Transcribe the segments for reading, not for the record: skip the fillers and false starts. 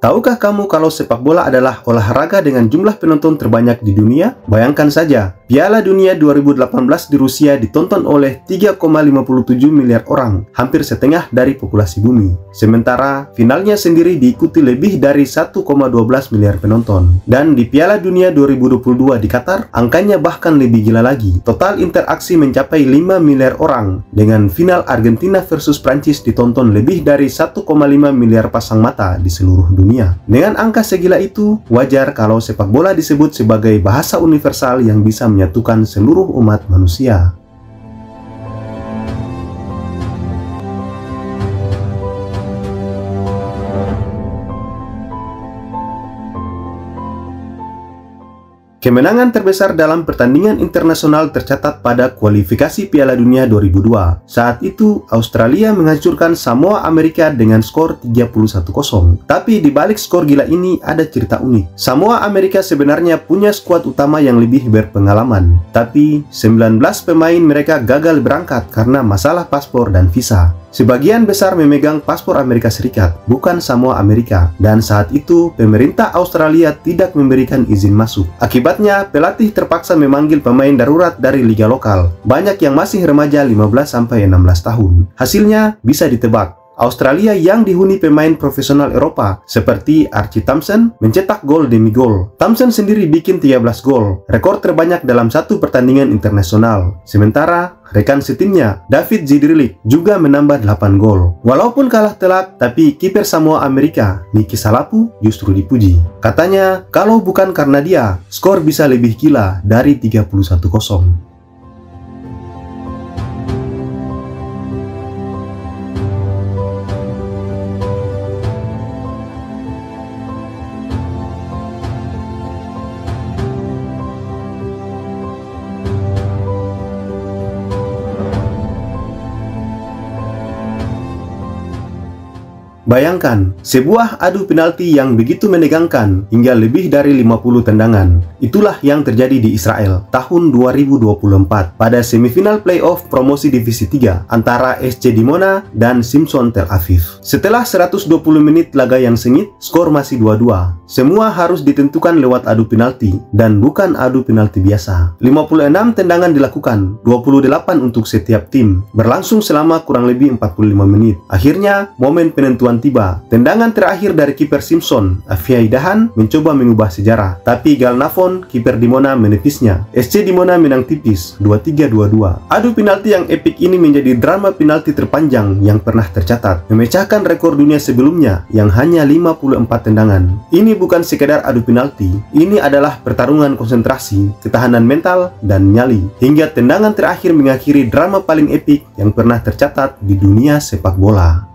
Tahukah kamu kalau sepak bola adalah olahraga dengan jumlah penonton terbanyak di dunia? Bayangkan saja, Piala Dunia 2018 di Rusia ditonton oleh 3,57 miliar orang, hampir setengah dari populasi bumi. Sementara, finalnya sendiri diikuti lebih dari 1,12 miliar penonton. Dan di Piala Dunia 2022 di Qatar, angkanya bahkan lebih gila lagi. Total interaksi mencapai 5 miliar orang, dengan final Argentina versus Prancis ditonton lebih dari 1,5 miliar pasang mata di seluruh dunia. Dengan angka segila itu, wajar kalau sepak bola disebut sebagai bahasa universal yang bisa menyatukan seluruh umat manusia. Kemenangan terbesar dalam pertandingan internasional tercatat pada kualifikasi Piala Dunia 2002. Saat itu, Australia menghancurkan Samoa Amerika dengan skor 31-0. Tapi di balik skor gila ini ada cerita unik. Samoa Amerika sebenarnya punya skuad utama yang lebih berpengalaman. Tapi, 19 pemain mereka gagal berangkat karena masalah paspor dan visa. Sebagian besar memegang paspor Amerika Serikat, bukan Samoa Amerika. Dan saat itu, pemerintah Australia tidak memberikan izin masuk. Akibatnya, pelatih terpaksa memanggil pemain darurat dari liga lokal. Banyak yang masih remaja 15-16 tahun. Hasilnya bisa ditebak. Australia yang dihuni pemain profesional Eropa seperti Archie Thompson mencetak gol demi gol. Thompson sendiri bikin 13 gol, rekor terbanyak dalam satu pertandingan internasional. Sementara rekan setimnya, David Zidrilik, juga menambah 8 gol. Walaupun kalah telak, tapi kiper Samoa Amerika, Miki Salapu, justru dipuji. Katanya, kalau bukan karena dia, skor bisa lebih gila dari 31-0. Bayangkan, sebuah adu penalti yang begitu menegangkan hingga lebih dari 50 tendangan. Itulah yang terjadi di Israel tahun 2024 pada semifinal playoff promosi Divisi 3 antara SC Dimona dan Simson Tel Aviv. Setelah 120 menit laga yang sengit, skor masih 2-2. Semua harus ditentukan lewat adu penalti dan bukan adu penalti biasa. 56 tendangan dilakukan, 28 untuk setiap tim, berlangsung selama kurang lebih 45 menit. Akhirnya, momen penentuan tiba. Tendangan terakhir dari kiper Simpson, Afiai Dahan, mencoba mengubah sejarah, tapi Gal Nafon, kiper Dimona, menepisnya. SC Dimona menang tipis, 2-3-2-2. Adu penalti yang epik ini menjadi drama penalti terpanjang yang pernah tercatat, memecahkan rekor dunia sebelumnya yang hanya 54 tendangan. Ini bukan sekedar adu penalti, ini adalah pertarungan konsentrasi, ketahanan mental, dan nyali, hingga tendangan terakhir mengakhiri drama paling epik yang pernah tercatat di dunia sepak bola.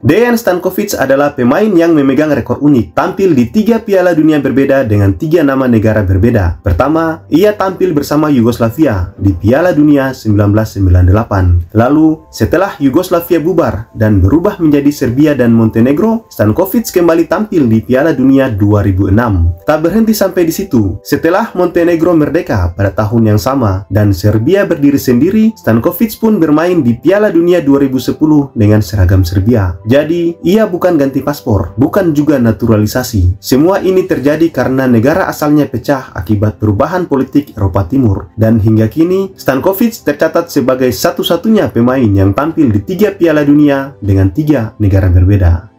Dejan Stankovic adalah pemain yang memegang rekor unik, tampil di 3 Piala Dunia berbeda dengan 3 nama negara berbeda. Pertama, ia tampil bersama Yugoslavia di Piala Dunia 1998. Lalu, setelah Yugoslavia bubar dan berubah menjadi Serbia dan Montenegro, Stankovic kembali tampil di Piala Dunia 2006. Tak berhenti sampai di situ. Setelah Montenegro merdeka pada tahun yang sama dan Serbia berdiri sendiri, Stankovic pun bermain di Piala Dunia 2010 dengan seragam Serbia. Jadi, ia bukan ganti paspor, bukan juga naturalisasi. Semua ini terjadi karena negara asalnya pecah akibat perubahan politik Eropa Timur. Dan hingga kini, Stankovic tercatat sebagai satu-satunya pemain yang tampil di 3 Piala Dunia dengan 3 negara berbeda.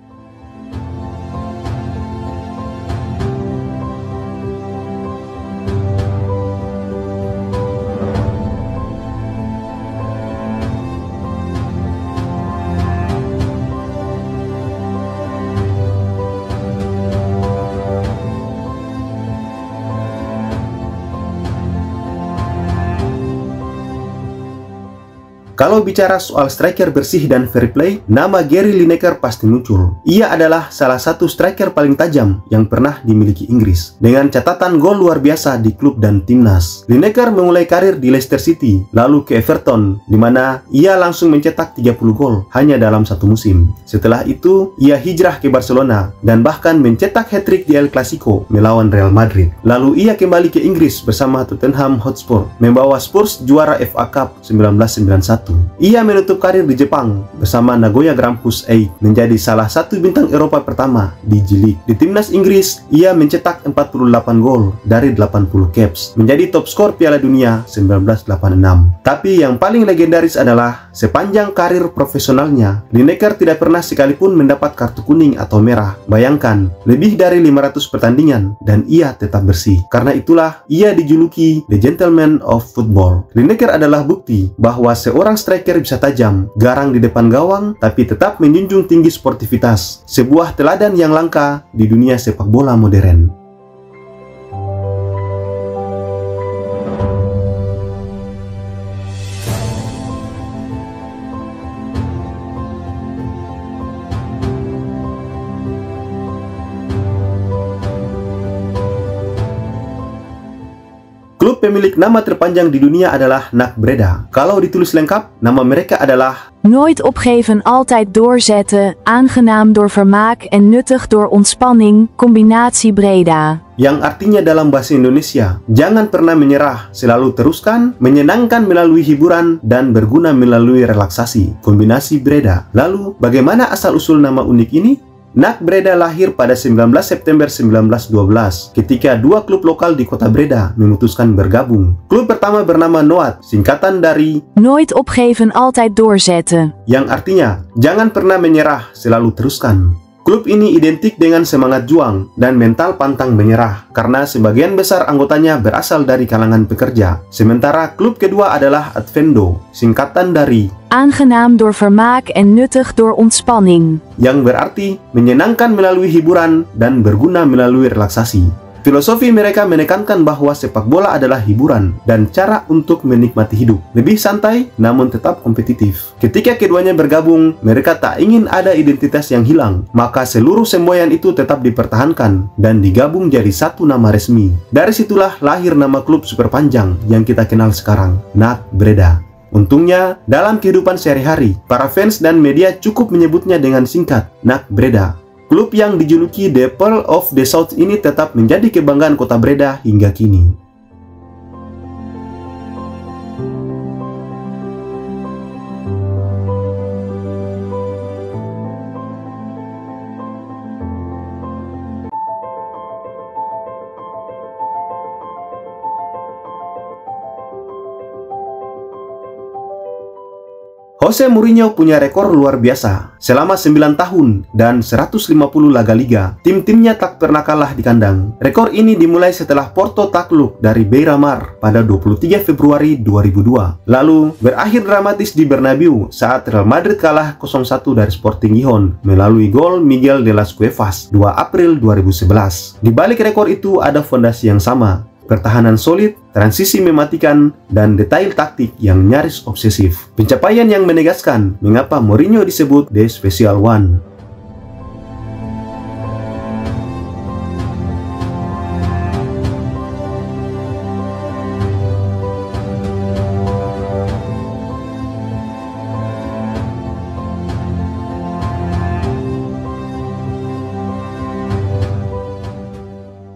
Kalau bicara soal striker bersih dan fair play, nama Gary Lineker pasti muncul. Ia adalah salah satu striker paling tajam yang pernah dimiliki Inggris, dengan catatan gol luar biasa di klub dan timnas. Lineker memulai karir di Leicester City, lalu ke Everton, di mana ia langsung mencetak 30 gol hanya dalam satu musim. Setelah itu, ia hijrah ke Barcelona dan bahkan mencetak hat-trick di El Clasico melawan Real Madrid. Lalu ia kembali ke Inggris bersama Tottenham Hotspur, membawa Spurs juara FA Cup 1991. Ia menutup karir di Jepang bersama Nagoya Grampus Eight, menjadi salah satu bintang Eropa pertama di J-League. Di timnas Inggris, ia mencetak 48 gol dari 80 caps, menjadi top skor Piala Dunia 1986. Tapi yang paling legendaris adalah sepanjang karir profesionalnya, Lineker tidak pernah sekalipun mendapat kartu kuning atau merah. Bayangkan, lebih dari 500 pertandingan dan ia tetap bersih. Karena itulah ia dijuluki The Gentleman of Football. Lineker adalah bukti bahwa seorang striker bisa tajam, garang di depan gawang, tapi tetap menjunjung tinggi sportivitas. Sebuah teladan yang langka di dunia sepak bola modern. Klub pemilik nama terpanjang di dunia adalah NAC Breda. Kalau ditulis lengkap, nama mereka adalah Nooit opgeven, altijd doorzetten, aangenaam door vermaak en nuttig door ontspanning, combinatie Breda. Yang artinya dalam bahasa Indonesia, jangan pernah menyerah, selalu teruskan, menyenangkan melalui hiburan, dan berguna melalui relaksasi, kombinasi Breda. Lalu, bagaimana asal-usul nama unik ini? NAC Breda lahir pada 19 September 1912 ketika dua klub lokal di kota Breda memutuskan bergabung. Klub pertama bernama NOAD, singkatan dari Nooit opgeven, altijd doorzetten, yang artinya jangan pernah menyerah, selalu teruskan. Klub ini identik dengan semangat juang dan mental pantang menyerah karena sebagian besar anggotanya berasal dari kalangan pekerja. Sementara klub kedua adalah Advendo, singkatan dari aangenaam door vermaak en nuttig door ontspanning, yang berarti menyenangkan melalui hiburan dan berguna melalui relaksasi. Filosofi mereka menekankan bahwa sepak bola adalah hiburan dan cara untuk menikmati hidup. Lebih santai, namun tetap kompetitif. Ketika keduanya bergabung, mereka tak ingin ada identitas yang hilang. Maka seluruh semboyan itu tetap dipertahankan dan digabung jadi satu nama resmi. Dari situlah lahir nama klub super panjang yang kita kenal sekarang, NAC Breda. Untungnya, dalam kehidupan sehari-hari, para fans dan media cukup menyebutnya dengan singkat, NAC Breda. Klub yang dijuluki The Pearl of the South ini tetap menjadi kebanggaan kota Breda hingga kini. Jose Mourinho punya rekor luar biasa. Selama 9 tahun dan 150 laga liga, tim-timnya tak pernah kalah di kandang. Rekor ini dimulai setelah Porto takluk dari Beira-Mar pada 23 Februari 2002. Lalu berakhir dramatis di Bernabeu saat Real Madrid kalah 0-1 dari Sporting Gijon melalui gol Miguel de las Cuevas 2 April 2011. Di balik rekor itu ada fondasi yang sama. Pertahanan solid, transisi mematikan, dan detail taktik yang nyaris obsesif. Pencapaian yang menegaskan mengapa Mourinho disebut The Special One.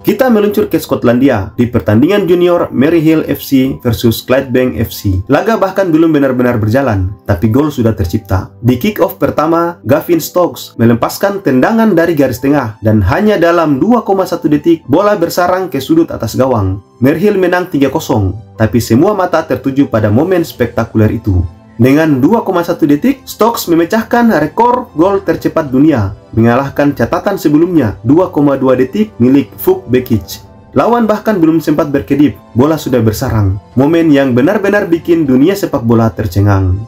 Kita meluncur ke Skotlandia di pertandingan junior Maryhill FC versus Clydebank FC. Laga bahkan belum benar-benar berjalan, tapi gol sudah tercipta. Di kick-off pertama, Gavin Stokes melepaskan tendangan dari garis tengah dan hanya dalam 2,1 detik bola bersarang ke sudut atas gawang. Maryhill menang 3-0, tapi semua mata tertuju pada momen spektakuler itu. Dengan 2,1 detik, Stokes memecahkan rekor gol tercepat dunia, mengalahkan catatan sebelumnya 2,2 detik milik Vuk Bekic. Lawan bahkan belum sempat berkedip, bola sudah bersarang. Momen yang benar-benar bikin dunia sepak bola tercengang.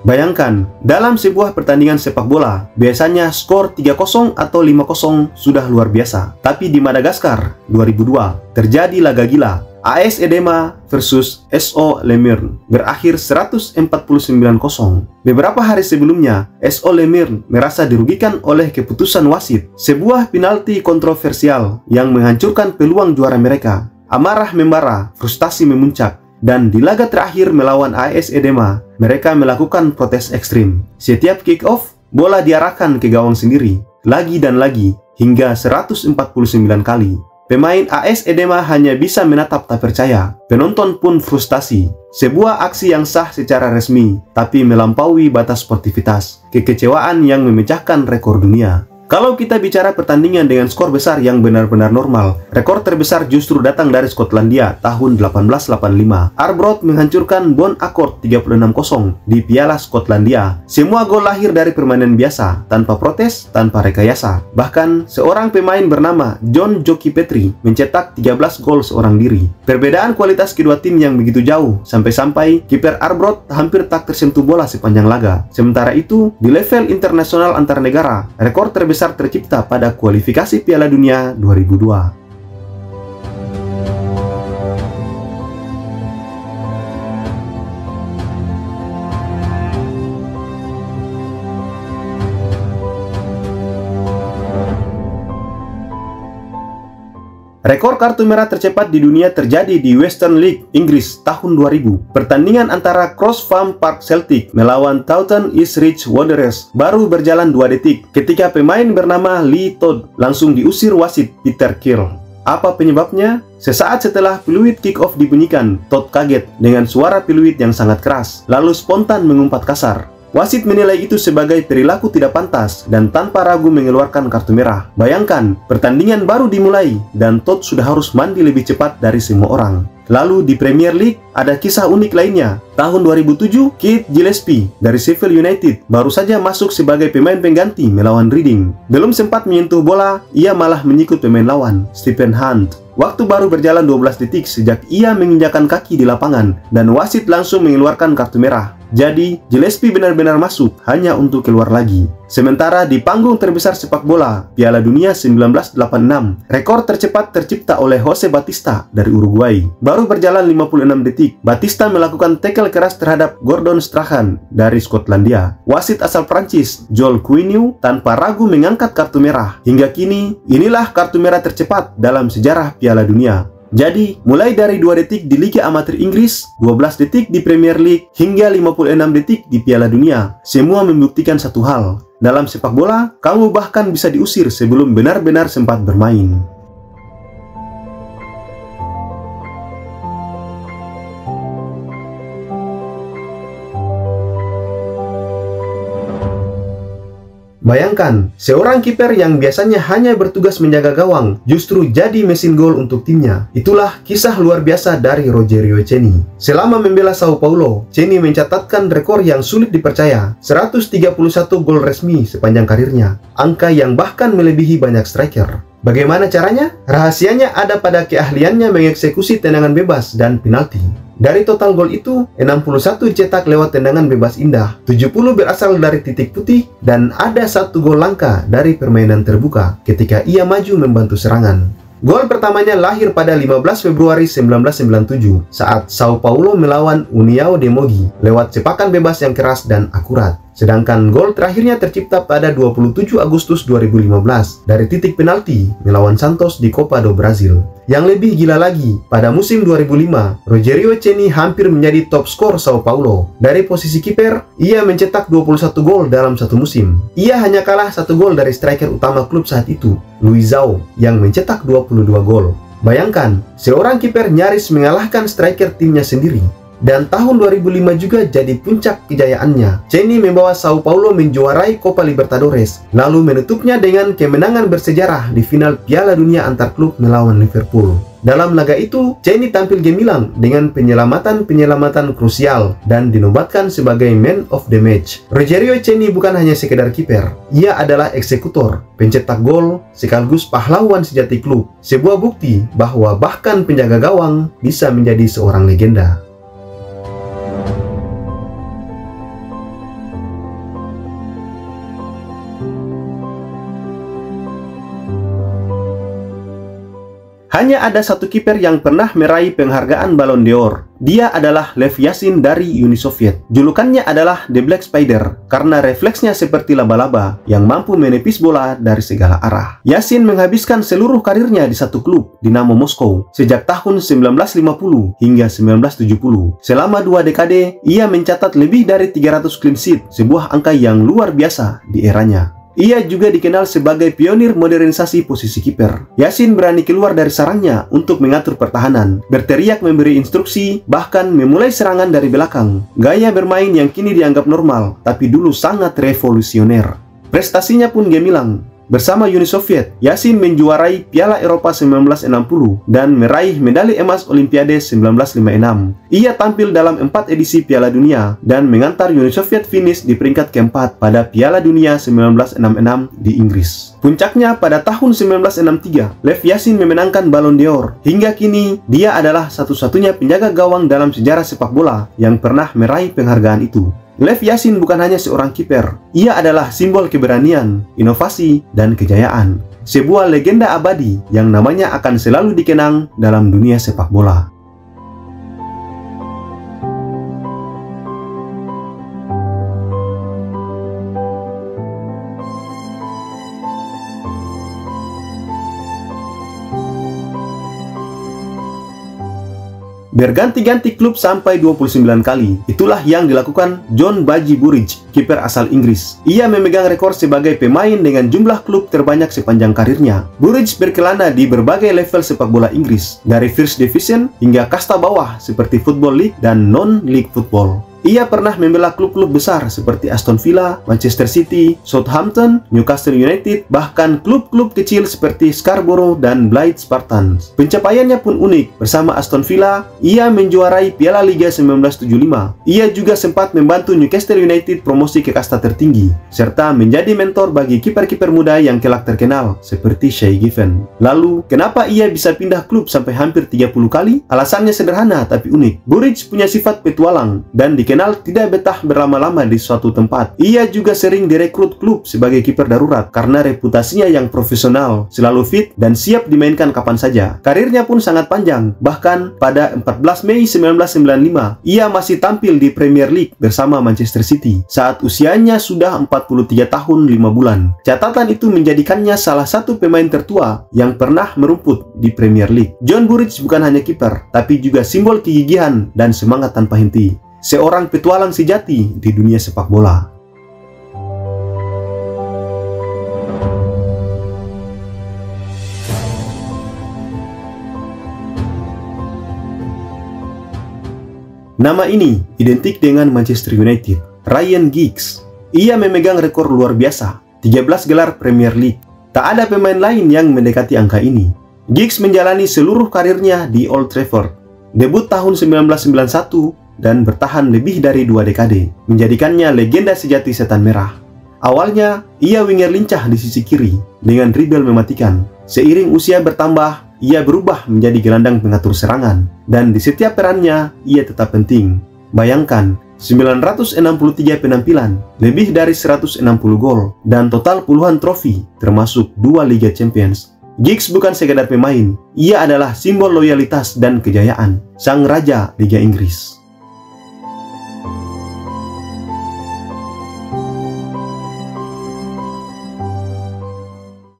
Bayangkan, dalam sebuah pertandingan sepak bola, biasanya skor 3-0 atau 5-0 sudah luar biasa. Tapi di Madagaskar 2002, terjadi laga gila. AS Edema versus SO Lemern berakhir 149-0. Beberapa hari sebelumnya, SO Lemern merasa dirugikan oleh keputusan wasit, sebuah penalti kontroversial yang menghancurkan peluang juara mereka. Amarah membara, frustasi memuncak, dan di laga terakhir melawan AS Edema, mereka melakukan protes ekstrim. Setiap kick-off, bola diarahkan ke gawang sendiri, lagi dan lagi, hingga 149 kali. Pemain AS Edema hanya bisa menatap tak percaya. Penonton pun frustasi. Sebuah aksi yang sah secara resmi, tapi melampaui batas sportivitas. Kekecewaan yang memecahkan rekor dunia. Kalau kita bicara pertandingan dengan skor besar yang benar-benar normal, rekor terbesar justru datang dari Skotlandia tahun 1885. Arbroath menghancurkan Bon Accord 36-0 di Piala Skotlandia. Semua gol lahir dari permainan biasa, tanpa protes, tanpa rekayasa. Bahkan, seorang pemain bernama John Jockey Petrie mencetak 13 gol seorang diri. Perbedaan kualitas kedua tim yang begitu jauh, sampai-sampai kiper Arbroath hampir tak tersentuh bola sepanjang laga. Sementara itu, di level internasional antar negara, rekor terbesar tercipta pada kualifikasi Piala Dunia 2002. Rekor kartu merah tercepat di dunia terjadi di Western League, Inggris, tahun 2000. Pertandingan antara Cross Farm Park Celtic melawan Taunton East Ridge Wanderers baru berjalan 2 detik ketika pemain bernama Lee Todd langsung diusir wasit Peter Kirk. Apa penyebabnya? Sesaat setelah peluit kick-off dibunyikan, Todd kaget dengan suara peluit yang sangat keras, lalu spontan mengumpat kasar. Wasit menilai itu sebagai perilaku tidak pantas dan tanpa ragu mengeluarkan kartu merah. Bayangkan, pertandingan baru dimulai dan Todd sudah harus mandi lebih cepat dari semua orang. Lalu di Premier League, ada kisah unik lainnya. Tahun 2007, Keith Gillespie dari Sheffield United baru saja masuk sebagai pemain pengganti melawan Reading. Belum sempat menyentuh bola, ia malah menyikut pemain lawan, Stephen Hunt. Waktu baru berjalan 12 detik sejak ia menginjakan kaki di lapangan dan wasit langsung mengeluarkan kartu merah. Jadi, Gillespie benar-benar masuk hanya untuk keluar lagi. Sementara di panggung terbesar sepak bola, Piala Dunia 1986, rekor tercepat tercipta oleh Jose Batista dari Uruguay. Baru berjalan 56 detik, Batista melakukan tackle keras terhadap Gordon Strachan dari Skotlandia. Wasit asal Prancis, Joel Quigneau, tanpa ragu mengangkat kartu merah. Hingga kini, inilah kartu merah tercepat dalam sejarah Piala Dunia. Jadi, mulai dari 2 detik di Liga Amatir Inggris, 12 detik di Premier League, hingga 56 detik di Piala Dunia, semua membuktikan satu hal. Dalam sepak bola, kamu bahkan bisa diusir sebelum benar-benar sempat bermain. Bayangkan, seorang kiper yang biasanya hanya bertugas menjaga gawang, justru jadi mesin gol untuk timnya. Itulah kisah luar biasa dari Rogerio Ceni. Selama membela Sao Paulo, Ceni mencatatkan rekor yang sulit dipercaya, 131 gol resmi sepanjang karirnya, angka yang bahkan melebihi banyak striker. Bagaimana caranya? Rahasianya ada pada keahliannya mengeksekusi tendangan bebas dan penalti. Dari total gol itu, 61 dicetak lewat tendangan bebas indah, 70 berasal dari titik putih, dan ada 1 gol langka dari permainan terbuka ketika ia maju membantu serangan. Gol pertamanya lahir pada 15 Februari 1997 saat Sao Paulo melawan União de Mogi lewat cepakan bebas yang keras dan akurat. Sedangkan gol terakhirnya tercipta pada 27 Agustus 2015 dari titik penalti melawan Santos di Copa do Brasil. Yang lebih gila lagi, pada musim 2005, Rogerio Ceni hampir menjadi top skor Sao Paulo. Dari posisi kiper, ia mencetak 21 gol dalam satu musim. Ia hanya kalah 1 gol dari striker utama klub saat itu, Luizão, yang mencetak 22 gol. Bayangkan, seorang kiper nyaris mengalahkan striker timnya sendiri. Dan tahun 2005 juga jadi puncak kejayaannya. Ceni membawa Sao Paulo menjuarai Copa Libertadores, lalu menutupnya dengan kemenangan bersejarah di final Piala Dunia antar klub melawan Liverpool. Dalam laga itu, Ceni tampil gemilang dengan penyelamatan krusial dan dinobatkan sebagai Man of the Match. Rogerio Ceni bukan hanya sekedar kiper, ia adalah eksekutor, pencetak gol, sekaligus pahlawan sejati klub. Sebuah bukti bahwa bahkan penjaga gawang bisa menjadi seorang legenda. Hanya ada satu kiper yang pernah meraih penghargaan Ballon d'Or. Dia adalah Lev Yashin dari Uni Soviet. Julukannya adalah The Black Spider karena refleksnya seperti laba-laba yang mampu menepis bola dari segala arah. Yashin menghabiskan seluruh karirnya di satu klub, Dinamo Moskow, sejak tahun 1950 hingga 1970. Selama 2 dekade, ia mencatat lebih dari 300 clean sheet, sebuah angka yang luar biasa di eranya. Ia juga dikenal sebagai pionir modernisasi posisi kiper. Yashin berani keluar dari sarangnya untuk mengatur pertahanan, berteriak memberi instruksi, bahkan memulai serangan dari belakang. Gaya bermain yang kini dianggap normal, tapi dulu sangat revolusioner. Prestasinya pun gemilang. Bersama Uni Soviet, Yashin menjuarai Piala Eropa 1960 dan meraih medali emas Olimpiade 1956. Ia tampil dalam 4 edisi Piala Dunia dan mengantar Uni Soviet finish di peringkat keempat pada Piala Dunia 1966 di Inggris. Puncaknya pada tahun 1963, Lev Yashin memenangkan Ballon d'Or. Hingga kini, dia adalah satu-satunya penjaga gawang dalam sejarah sepak bola yang pernah meraih penghargaan itu. Lev Yashin bukan hanya seorang kiper, ia adalah simbol keberanian, inovasi, dan kejayaan. Sebuah legenda abadi yang namanya akan selalu dikenang dalam dunia sepak bola. Berganti-ganti klub sampai 29 kali. Itulah yang dilakukan John Budgie Burridge, kiper asal Inggris. Ia memegang rekor sebagai pemain dengan jumlah klub terbanyak sepanjang karirnya. Burridge berkelana di berbagai level sepak bola Inggris, dari First Division hingga kasta bawah seperti Football League dan Non-League Football. Ia pernah membela klub-klub besar seperti Aston Villa, Manchester City, Southampton, Newcastle United, bahkan klub-klub kecil seperti Scarborough dan Blyth Spartans. Pencapaiannya pun unik. Bersama Aston Villa, ia menjuarai Piala Liga 1975. Ia juga sempat membantu Newcastle United promosi ke kasta tertinggi, serta menjadi mentor bagi kiper-kiper muda yang kelak terkenal seperti Shay Given. Lalu, kenapa ia bisa pindah klub sampai hampir 30 kali? Alasannya sederhana tapi unik. Burridge punya sifat petualang dan dikenal tidak betah berlama-lama di suatu tempat. Ia juga sering direkrut klub sebagai kiper darurat karena reputasinya yang profesional, selalu fit, dan siap dimainkan kapan saja. Karirnya pun sangat panjang. Bahkan pada 14 Mei 1995, ia masih tampil di Premier League bersama Manchester City saat usianya sudah 43 tahun 5 bulan. Catatan itu menjadikannya salah satu pemain tertua yang pernah merumput di Premier League. John Burridge bukan hanya kiper, tapi juga simbol kegigihan dan semangat tanpa henti. Seorang petualang sejati di dunia sepak bola. Nama ini identik dengan Manchester United, Ryan Giggs. Ia memegang rekor luar biasa, 13 gelar Premier League. Tak ada pemain lain yang mendekati angka ini. Giggs menjalani seluruh karirnya di Old Trafford. Debut tahun 1991 dan bertahan lebih dari 2 dekade, menjadikannya legenda sejati setan merah. Awalnya, ia winger lincah di sisi kiri dengan dribble mematikan. Seiring usia bertambah, ia berubah menjadi gelandang pengatur serangan, dan di setiap perannya, ia tetap penting. Bayangkan, 963 penampilan, lebih dari 160 gol, dan total puluhan trofi, termasuk 2 Liga Champions. Giggs bukan sekedar pemain, ia adalah simbol loyalitas dan kejayaan, sang raja Liga Inggris.